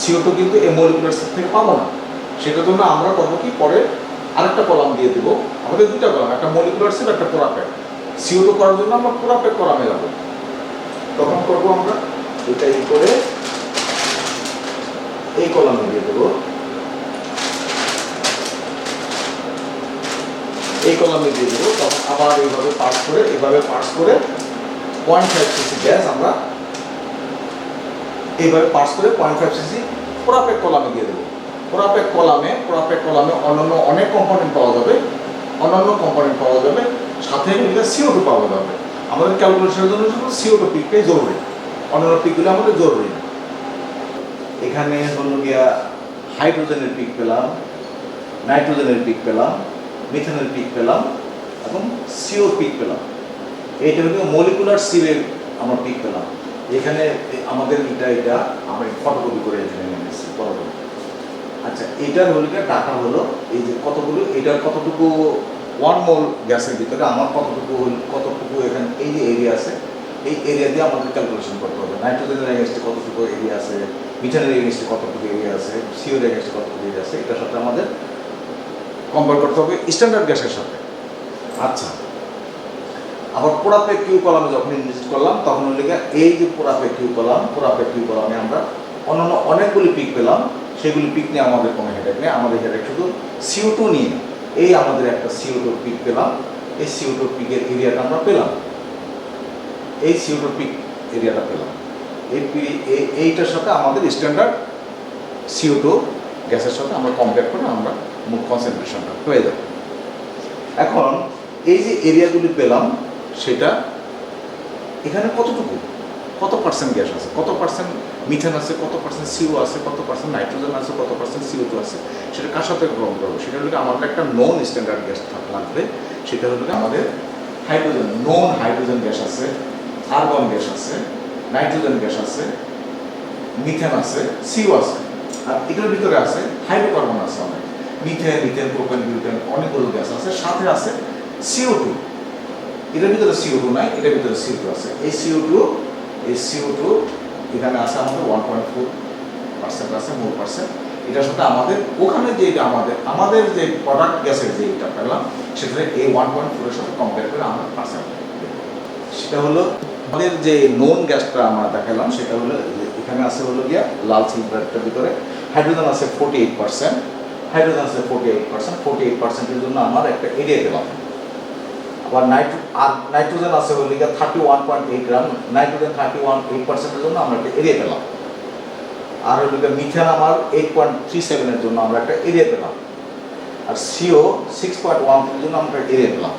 CO2 কিন্তু এই মলিকুলার সিপ থেকে পাবো না। সেটার জন্য আমরা করবো কি, পরে আরেকটা কলাম দিয়ে দেবো। আমাদের 2টা কলাম, একটা মলিকুলার সিপ, একটা প্রোপাক। CO2 করার জন্য আমরা প্রোপাক কলামে যাবো। তখন করবো আমরা এটা করে এই কলামে দিয়ে দেবো, এই কলামে দিয়ে দেবো। তখন আবার এইভাবে পাস করে 0.5 সিসি গ্যাস আমরা এইভাবে পাস করে 0.5 সিসি প্রোপাক কলামে দিয়ে দেবো। প্রোপাক কলামে অন্যান্য অনেক কম্পোনেন্ট পাওয়া যাবে, সাথে CO2 পাওয়া যাবে। আমাদের ক্যালকুলেশনের জন্য শুধু CO2 পিকটাই জরুরি, অন্যান্য পিকগুলো আমাদের জরুরি না। এখানে হলো গিয়া হাইড্রোজেনের পিক পেলাম, নাইট্রোজেনের পিক পেলাম, মিথেনের পিক পেলাম এবং CO পিক পেলাম। এইটা হলো মলিকুলার সিলের আমরা পিক পেলাম। এখানে আমাদের এটা আমরা ফটোকপি করে এখানে নিয়ে এসেছি ফটোকপি। আচ্ছা, এটার হলো গিয়ে ডাটা হলো এই যে কতগুলো, এটার কতটুকু 1 মোল গ্যাসের ভিতরে আমার কতটুকু এখানে এই যে এরিয়া আছে, এই এরিয়া দিয়ে আমাদের ক্যালকুলেশন করতে হবে। নাইট্রোজেনের এগেনস্টে কতটুকু এরিয়া আছে, মিথেনের এগেনস্টে কতটুকু এরিয়া আছে, সিওর এগেনস্টে কতটুকু এরিয়া আছে, এটার সাথে আমাদের কম্পেয়ার করতে হবে স্ট্যান্ডার্ড গ্যাসের সাথে। আচ্ছা, আবার প্রোপাক কিউ কলামে যখন ইনভেস্ট করলাম তখন হলো গিয়ে এই যে প্রোপাক কিউ কলামে আমরা অন্যান্য অনেকগুলি পিক পেলাম। সেগুলি পিক নিয়ে আমাদের কোনো হেডেক নেই, আমাদের হেডেক শুধু CO2 নিয়ে। এই আমাদের একটা CO2 পিক পেলাম, এই CO2 পিকের এরিয়াটা আমরা পেলাম, এই CO2 পিক এরিয়াটা পেলাম। এইটার সাথে আমাদের স্ট্যান্ডার্ড CO2 গ্যাসের সাথে আমরা কম্পেয়ার করে আমরা মুখ কনসেন্ট্রেশনটা হয়ে যাবে। এখন এই যে এরিয়াগুলি পেলাম সেটা এখানে কত পার্সেন্ট গ্যাস আছে, কত পার্সেন্ট মিথেন আছে, কত পার্সেন্ট CO আছে, কত পার্সেন্ট নাইট্রোজেন আছে, কত পার্সেন্ট CO2 আছে, সেটা কার সাথে গ্রহণ করবো। সেটা হলো আমাদের একটা নন স্ট্যান্ডার্ড গ্যাস লাগবে। সেটা হলো আমাদের হাইড্রোজেন, নন হাইড্রোজেন গ্যাস আছে, আর্গন গ্যাস আছে, নাইট্রোজেন গ্যাস আছে, মিথেন আছে, CO আছে, আর এটার ভিতরে আছে হাইড্রোকার্বন আছে অনেক, মিথেন, প্রোপেন, বিউটেন, অনেকগুলো গ্যাস আছে, সাথে আছে CO2। এটার ভিতরে CO2 নাই, এটার ভিতরে CO2 আছে। এই CO2 এই CO2 এখানে আছে আমাদের 1.4% আছে মোল পার্সেন্ট। এটার সাথে আমাদের ওখানে যে এটা আমাদের যে প্রোডাক্ট গ্যাসের যে এটা পেলাম সেটা এই 1.4 এর সাথে কম্পেয়ার করে আমরা পার্সেন্ট, সেটা হলো আমাদের যে নোন গ্যাসটা আমরা দেখালাম সেটা হলো এখানে আছে হলো গিয়া লাল সিলিন্ডারটার ভিতরে হাইড্রোজেন আছে 48%, হাইড্রোজেন আছে 48%, এর জন্য আমার একটা এরিয়া পেলাম। আবার নাইট্রোজেন আছে হলো গিয়া 31.8 গ্রাম, নাইট্রোজেন 31.8% এর জন্য আমরা একটা এরিয়া পেলাম। আর হলো গিয়া মিথেন আমার 8.37 এর জন্য আমরা একটা এরিয়া পেলাম। আর CO 6.1 এর জন্য আমরা একটা এরিয়া পেলাম।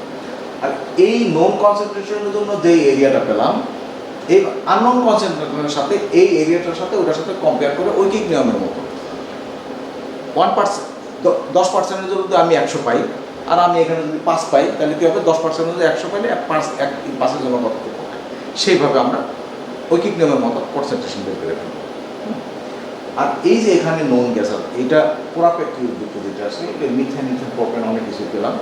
আর এই নোন কনসেন্ট্রেশনের জন্য যে এরিয়াটা পেলাম, এই আননোন কনসেন্ট্রেশনের সাথে এই এরিয়াটার সাথে ওটার সাথে কম্পেয়ার করে ঐকিক নিয়মের মতো 1%, 10%-এর জন্য যদি আমি 100 পাই আর আমি এখানে যদি 5 পাই তাহলে কী হবে, 10% যদি 100 পাইলে 5-এর জন্য কত করবো, সেইভাবে আমরা ঐকিক নিয়মের মতো কনসেন্ট্রেশন বের করে ফেলবো। আর এই যে এখানে নোন গ্যাস আছে, এটা পুরাপেক্ষিক যুক্ত যেটা আছে, মিথেন প্রোপেন অনেক কিছু পেলাম,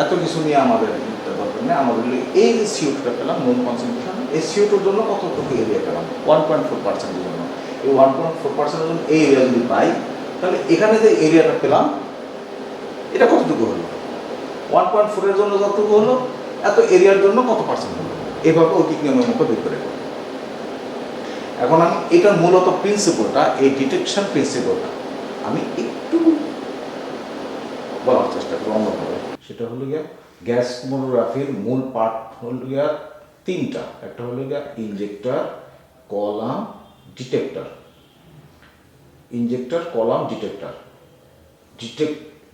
এত কিছু নিয়ে আমাদের দরকার নেই। আমাদের এই যে CO2টা পেলাম নোন কনসেন্ট্রেশন, এই CO2-র জন্য কতটুকু এরিয়া পেলাম 1.4%-এর জন্য। এই 1.4%-এর জন্য এই এরিয়া যদি পাই তাহলে এখানে যে এরিয়াটা পেলাম এটা কতটুকু হলো, 1.4-এর জন্য যতটুকু হলো এত এরিয়ার জন্য কত পার্সেন্ট হলো, এভাবে ঐকিক নিয়মের মতো বের করে দেবো। এখন আমি এটার মূলত প্রিন্সিপলটা, এই ডিটেকশন প্রিন্সিপলটা আমি একটু বলার চেষ্টা করবো অন্যভাবে। সেটা হলো গিয়া গ্যাস ক্রোমাটোগ্রাফির মূল পার্ট হলো গিয়া 3টা। একটা হলো গিয়া injector, column, detector. Injector, column, detector.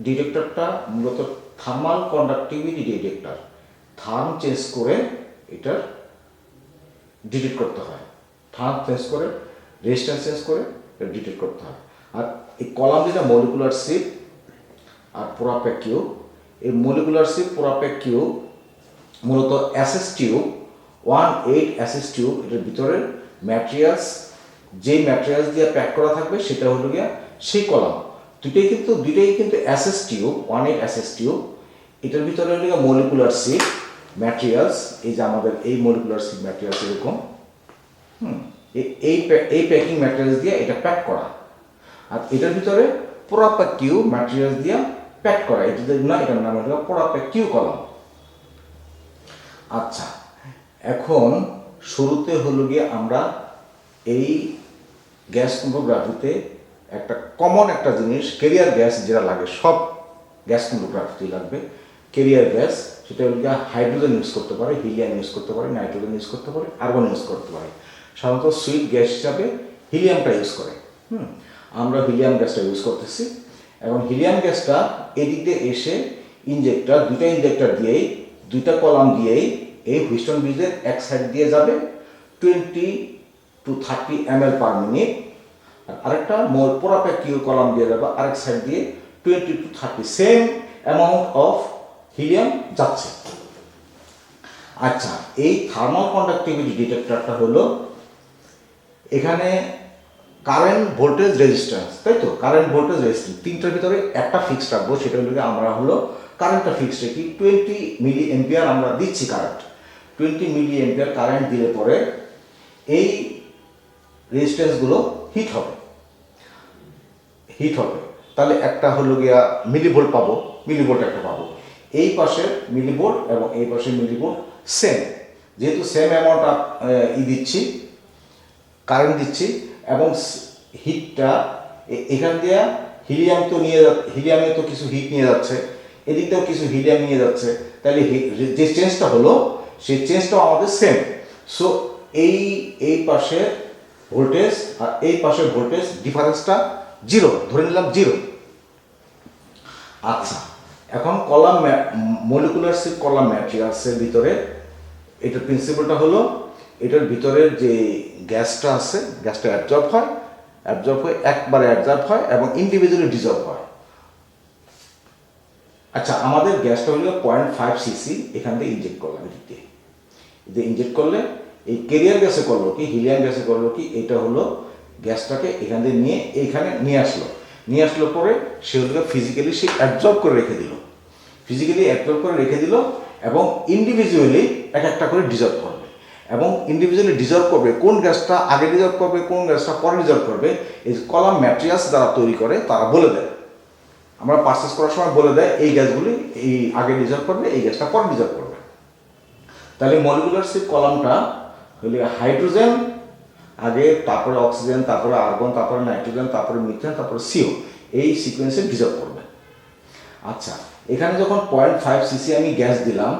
ডিটেক্টরটা মূলত thermal conductivity detector, therm change করে এটার ডিটেক্ট করতে হয়, থার্ম চেঞ্জ করে রেজিস্ট্যান্স চেঞ্জ করে এটা ডিটেক্ট করতে হয়। আর এই কলাম যেটা মলিকুলার শিপ আর পুরাপেক্ষীয়, এই মলিকুলার শিপ পুরাপেক্ষীয় মূলত অ্যাসেস টিউব 1/8 অ্যাসেস টিউব, এটার ভিতরে ম্যাটেরিয়ালস, যে ম্যাটেরিয়ালস দিয়ে প্যাক করা থাকবে সেটা হলো গিয়া সেই কলাম। দুইটাই কিন্তু অ্যাসেস টিউব, 1/8 অ্যাসেস টিউব। এটার ভিতরে হলো গিয়া মলিকুলার শিপ ম্যাটেরিয়ালস, এই যে আমাদের এই মলিকুলার শিপ ম্যাটেরিয়ালস এরকম, এই প্যাকিং ম্যাটেরিয়ালস দিয়ে এটা প্যাক করা। আর এটার ভিতরে পুরাপেক্ষীয় ম্যাটেরিয়ালস দিয়ে প্যাক করা, এটার নাম হলো পুরাপেক্ষীয় কলাম। আচ্ছা, এখন শুরুতে হলো গিয়ে আমরা এই গ্যাস ক্রোমাটোগ্রাফিতে একটা কমন একটা জিনিস, ক্যারিয়ার গ্যাস যেটা লাগে সব গ্যাস ক্রোমাটোগ্রাফিতে লাগবে, ক্যারিয়ার গ্যাস। সেটা হলো গিয়ে হাইড্রোজেন ইউজ করতে পারে, হিলিয়াম ইউজ করতে পারে, নাইট্রোজেন ইউজ করতে পারে, আর্গন ইউজ করতে পারে। সাধারণত সুইট গ্যাস হিসাবে হিলিয়ামটা ইউজ করে। আমরা হিলিয়াম গ্যাসটা ইউজ করতেছি। এখন হিলিয়াম গ্যাসটা এদিক দিয়ে এসে ইনজেক্টর, দুইটা ইনজেক্টর দিয়েই, দুইটা কলাম দিয়েই এই হুইস্টন ব্রিজের এক সাইড দিয়ে যাবে 20 to 30 ml/minute, আর আরেকটা পুরাপেক্ষীয় কলাম দিয়ে যাবে আরেক সাইড দিয়ে 20 to 30, same amount of helium যাচ্ছে। আচ্ছা, এই থার্মাল কন্ডাক্টিভিটি ডিটেক্টরটা হলো এখানে কারেন্ট ভোল্টেজ রেজিস্ট্যান্স, তাই তো, কারেন্ট ভোল্টেজ রেজিস্ট্যান্স 3টার ভিতরে একটা ফিক্সড রাখবো। সেটা হলো আমরা হলো কারেন্টটা ফিক্সড রেখি 20 মিলি এম্পিয়ার আমরা দিচ্ছি কারেন্ট। 20 মিলি এম্পিয়ার কারেন্ট দিলে পরে এই রেজিস্ট্যান্সগুলো হিট হবে। তাহলে একটা হলো গিয়া মিলিভোল্ট পাবো, মিলিভোল্ট একটা পাবো। এই পাশে মিলিভোল্ট এবং এই পাশে মিলিভোল্ট সেম, যেহেতু সেম অ্যামাউন্ট দিচ্ছি, কারেন্ট দিচ্ছি, এবং হিটটা এখান দিয়ে হিলিয়ামে তো কিছু হিট নিয়ে যাচ্ছে, এদিকটাও কিছু হিলিয়াম নিয়ে যাচ্ছে, তাহলে যে চেঞ্জটা হলো সেই চেঞ্জটাও আমাদের সেম। সো এই পাশে ভোল্টেজ আর এই পাশের ভোল্টেজ ডিফারেন্সটা 0 ধরে নিলাম, 0। আচ্ছা, এখন কলাম মলিকুলার শিপ কলাম ম্যাটেরিয়ালসের ভিতরে এটার প্রিন্সিপালটা হলো এটার ভিতরের যে গ্যাসটা আছে, গ্যাসটা অ্যাবজর্ব হয়ে একবারে অ্যাবজর্ব হয় এবং ইন্ডিভিজুয়ালি ডিজলভ হয়। আচ্ছা, আমাদের গ্যাসটা হলো 0.5 cc, এখান থেকে ইনজেক্ট করলাম, এদিক দিয়ে ইনজেক্ট করলে এই ক্যারিয়ার গ্যাসে করলো কি, হিলিয়াম গ্যাসে করলো কি, এটা হলো গ্যাসটাকে এখান থেকে নিয়ে এইখানে নিয়ে আসলো পরে সে হলো ফিজিক্যালি সে অ্যাবজর্ব করে রেখে দিল এবং ইন্ডিভিজুয়ালি এক একটা করে ডিজলভ করবে। এবং ইন্ডিভিজুয়ালি ডিজলভ করবে, কোন গ্যাসটা আগে ডিজলভ করবে, কোন গ্যাসটা পরে ডিজলভ করবে, এই কলাম ম্যাট্রিয়াস যারা তৈরি করে তারা বলে দেয়। আমরা পারচেস করার সময় বলে দেয় এই গ্যাসগুলি এই আগে ডিজলভ করবে, এই গ্যাসটা পরে ডিজলভ করবে। তাহলে মলিকুলার সিপ কলামটা হলে হাইড্রোজেন আগে, তারপরে অক্সিজেন, তারপরে আর্গন, তারপরে নাইট্রোজেন, তারপরে মিথেন, তারপরে সিও, এই সিকোয়েন্সে ডিজলভ করবে। আচ্ছা, এখানে যখন 0.5 সিসি আমি গ্যাস দিলাম,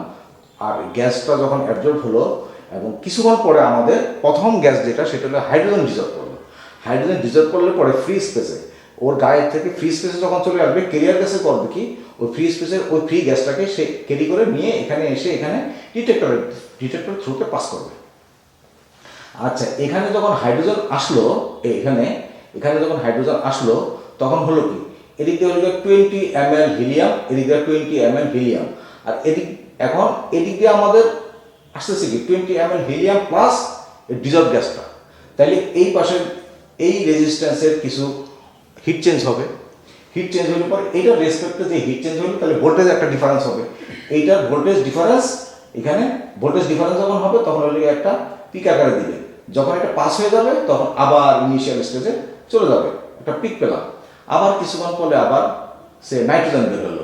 আর গ্যাসটা যখন অ্যাবজর্ব হলো এবং কিছুক্ষণ পরে আমাদের প্রথম গ্যাস যেটা সেটা হলো হাইড্রোজেন ডিজলভ করলো। হাইড্রোজেন ডিজলভ করলে পরে ফ্রি স্পেসে, ওর গায়ের থেকে ফ্রি স্পেসে যখন চলে আসবে, ক্যারিয়ার গ্যাসে করবে কি, ওই ফ্রি স্পেসের ওই ফ্রি গ্যাসটাকে সে ক্যারি করে নিয়ে এখানে এসে এখানে ডিটেক্টর থ্রুতে পাস করবে। আচ্ছা, এখানে যখন হাইড্রোজেন আসলো, এখানে যখন হাইড্রোজেন আসলো তখন হলো কি, এদিক দিয়ে হলো 20 ml হিলিয়াম, এদিক দিয়ে 20 ml হিলিয়াম, আর এদিক দিয়ে আমাদের আসতেছে কি 20 ml হিলিয়াম প্লাস ডিজলভ গ্যাসটা। তাহলে এই পাশের এই রেজিস্ট্যান্সের কিছু হিট চেঞ্জ হবে। হিট চেঞ্জ হলে পরে এইটার রেসপেক্টে যে হিট চেঞ্জ হলে তাহলে ভোল্টেজ একটা ডিফারেন্স হবে। এইটার ভোল্টেজ ডিফারেন্স, এখানে ভোল্টেজ ডিফারেন্স যখন হবে তখন হলে একটা পিক আকারে দিবে। যখন এটা পাস হয়ে যাবে তখন আবার ইনিশিয়াল স্টেজে চলে যাবে, একটা পিক পেলাম। আবার কিছুক্ষণ পরে আবার সে নাইট্রোজেন বেরোলো,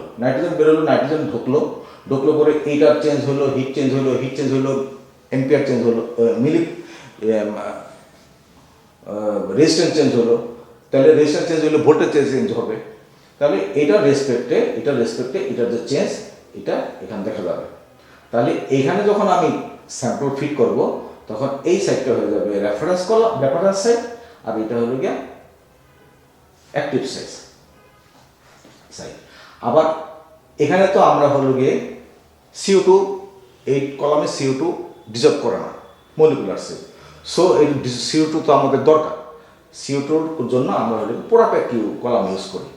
নাইট্রোজেন ঢুকলো পরে এইটার চেঞ্জ হলো, হিট চেঞ্জ হলো, এম্পিয়ার চেঞ্জ হলো, রেজিস্ট্যান্স চেঞ্জ হলো। তাহলে রেজিস্ট্যান্স চেঞ্জ হলে ভোল্টেজ চেঞ্জ হবে। তাহলে এটার রেসপেক্টে এটার যে চেঞ্জ এটা এখানে দেখা যাবে। তাহলে এইখানে যখন আমি স্যাম্পল ফিট করব তখন এই সাইডটা হয়ে যাবে রেফারেন্স সাইড, আর এটা হলো গিয়া অ্যাক্টিভ সাইড। আবার এখানে তো আমরা হলো গিয়ে CO2, এই কলামে CO2 ডিজলভ করে না মলিকুলার সিপ। সো এই CO2 তো আমাদের দরকার। CO2-র জন্য আমরা হলো পোড়াপ্যাক কিউ কলাম ইউজ করি।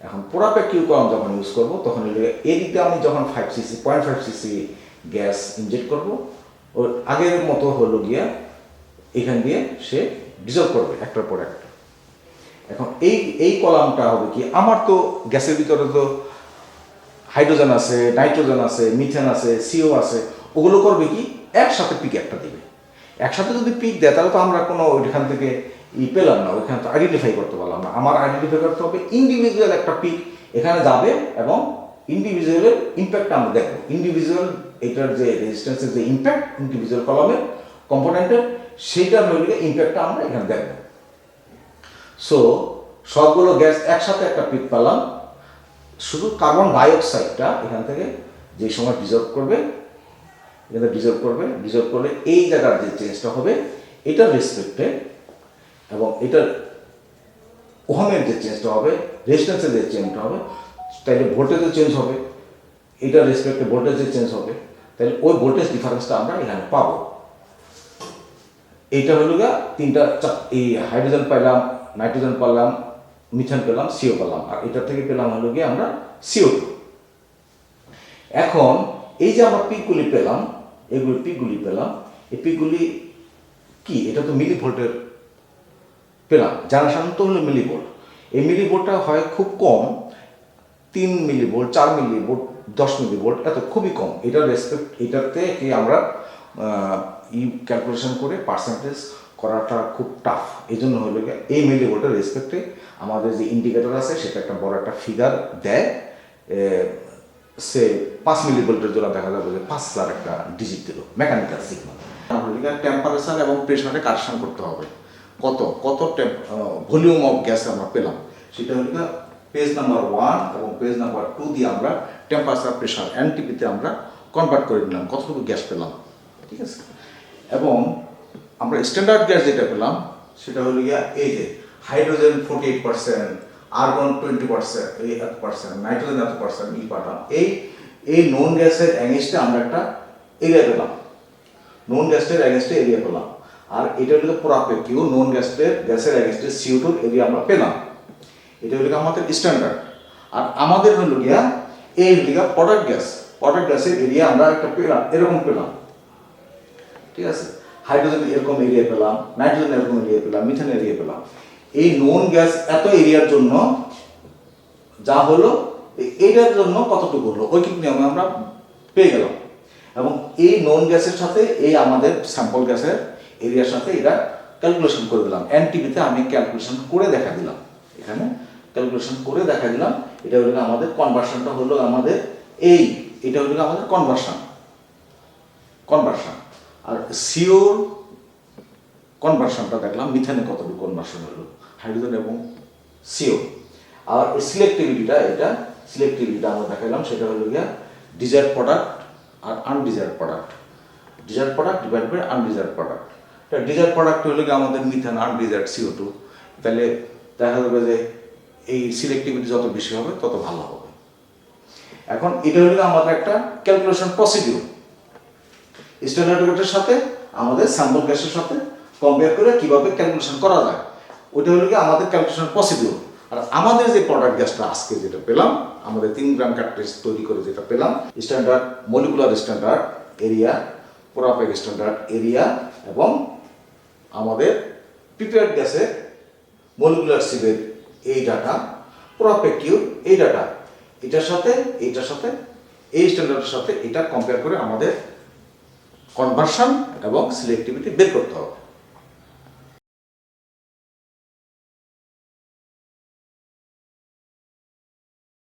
এখন পোড়াপ্যাক কিউ কলাম যখন ইউজ করবো তখন হলো এদিকে আমি যখন 0.5 সিসি গ্যাস ইনজেক্ট করব, ওর আগের মতো হলো গিয়া এখান দিয়ে সে ডিজলভ করবে একটার পর একটা। এখন এই কলামটা হবে কি, আমার তো গ্যাসের ভিতরে তো হাইড্রোজেন আছে, নাইট্রোজেন আছে, মিথেন আছে, সিও আছে, ওগুলো করবে কি একসাথে পিক একটা দিবে। একসাথে যদি পিক দেয় তাহলে তো আমরা কোনো ওইখান থেকে পেলাম না, ওইখানে তো আইডেন্টিফাই করতে পারলাম না। আমার আইডেন্টিফাই করতে হবে ইন্ডিভিজুয়াল একটা পিক এখানে যাবে এবং ইন্ডিভিজুয়ালের ইম্প্যাক্টটা আমরা দেখবো। ইন্ডিভিজুয়াল এটার যে রেজিস্ট্যান্সের যে ইম্প্যাক্ট ইন্ডিভিজুয়াল কলামের কম্পোনেন্টের, সেইটার হলে ইম্প্যাক্টটা আমরা এখানে দেখবো। সো সবগুলো গ্যাস একসাথে একটা পিক পেলাম, শুধু কার্বন ডাইঅক্সাইডটা এখান থেকে যে সময় ডিজলভ করবে, ডিজলভ করলে এই জায়গার যে চেঞ্জটা হবে এটার রেসপেক্টে এবং এটার ওহমের যে চেঞ্জটা হবে, রেজিস্ট্যান্সের যে চেঞ্জটা হবে, তাইলে ভোল্টেজের চেঞ্জ হবে, এটার রেসপেক্টে ভোল্টেজের চেঞ্জ হবে। তাহলে ওই ভোল্টেজ ডিফারেন্সটা আমরা এখানে পাবো। এইটা হলো গা এই হাইড্রোজেন পেলাম, নাইট্রোজেন পেলাম, মিথেন পেলাম, সিও পেলাম, আর এটার থেকে পেলাম হলো গিয়ে আমরা CO2। এখন এই যে আমরা পিকগুলি পেলাম, এই পিকগুলি কি, এটা তো মিলি ভোল্টের পেলাম, জানা সাধারণত হলো মিলি ভোল্ট। এই মিলি ভোল্টটা হয় খুব কম, 3 মিলি ভোল্ট, 4 মিলি ভোল্ট, 10 মিলি ভোল্ট, এত খুবই কম। এটাতে কি আমরা ক্যালকুলেশন করে পার্সেন্টেজ করাটা খুব টাফ। এই জন্য হলো গিয়ে এই মিলি ভোল্টের রেসপেক্টে আমাদের যে ইন্ডিকেটর আছে সেটা একটা বড় একটা ফিগার দেয়। সে 5 মিলি ভোল্টের জন্য দেখা যাবে যে 5000 একটা ডিজিট দিল, মেকানিক্যাল সিগন্যাল। টেম্পারেচার এবং প্রেশারে কারেকশন করতে হবে। কত ভলিউম অফ গ্যাস আমরা পেলাম, সেটা হলো পেজ নাম্বার 1 এবং পেজ নাম্বার 2 দিয়ে আমরা টেম্পারেচার, প্রেশার, এনটিপিতে আমরা কনভার্ট করে নিলাম, কতটুকু গ্যাস পেলাম, ঠিক আছে। এবং আমরা স্ট্যান্ডার্ড গ্যাস যেটা পেলাম সেটা হলো গিয়া এই যে হাইড্রোজেন 48%, আর্গন 20%, নাইট্রোজেন এত পার্সেন্ট পাঠাম। এই নোন গ্যাসের অ্যাগেনস্টে আমরা একটা এরিয়া পেলাম, আর এটা হলো পোড়াপ্যাক কিউ নোন গ্যাসের অ্যাগেনস্টে CO2 এরিয়া আমরা পেলাম। এটা হলো আমাদের স্ট্যান্ডার্ড। আর আমাদের হলো গিয়া এই হলো প্রোডাক্ট গ্যাসের এরিয়া আমরা একটা পেলাম, এরকম পেলাম, ঠিক আছে। হাইড্রোজেন এরকম এরিয়া পেলাম, নাইট্রোজেন এরকম এরিয়া পেলাম, মিথেন এরিয়া পেলাম। এই নোন গ্যাস এত এরিয়ার জন্য যা হলো, এইটার জন্য কতটুকু হলো ঐকিক নিয়মে আমরা পেয়ে গেলাম। এবং এই নোন গ্যাসের সাথে এই আমাদের স্যাম্পল গ্যাসের এরিয়ার সাথে এটা ক্যালকুলেশন করে দিলাম। এনটিভিতে আমি ক্যালকুলেশন করে দেখা দিলাম, এখানে ক্যালকুলেশন করে দেখা দিলাম। এটা হলো আমাদের কনভার্সনটা হলো আমাদের এটা হলো আমাদের কনভার্সন। আর সিওর কনভার্সনটা দেখলাম, মিথেনে কতটুকু কনভার্সন হলো হাইড্রোজেন এবং সিও। আর সিলেক্টিভিটিটা আমরা দেখালাম, সেটা হলো গিয়া ডিজায়ার্ড প্রোডাক্ট আর undesired product. Desired product divide by undesired product. Desired product হলো গিয়ে আমাদের মিথেন, আনডিজায়ার্ড CO2। তাহলে দেখা যাবে যে এই সিলেক্টিভিটি যত বেশি হবে তত ভালো হবে। এখন এটা হলো আমাদের একটা ক্যালকুলেশন প্রসিডিউর, স্ট্যান্ডার্ড গ্যাসের সাথে আমাদের স্যাম্পল গ্যাসের সাথে কম্পেয়ার করে কিভাবে ক্যালকুলেশন করা যায়, ওইটা হলো কি আমাদের ক্যালকুলেশন প্রসিডিউর। আর আমাদের যে প্রোডাক্ট গ্যাসটা আজকে যেটা পেলাম, আমাদের 3 গ্রাম কার্ট্রিজ তৈরি করে যেটা পেলাম, স্ট্যান্ডার্ড মলিকুলার স্ট্যান্ডার্ড এরিয়া, প্রোপাক স্ট্যান্ডার্ড এরিয়া এবং আমাদের প্রিপেয়ার্ড গ্যাসের মলিকুলার সিভের এই ডাটা, প্রোপাকিউর এই ডাটা, এটার সাথে এই স্ট্যান্ডার্ডের সাথে এটা কম্পেয়ার করে আমাদের কনভার্সন এবং সিলেক্টিভিটি বের করতে হবে।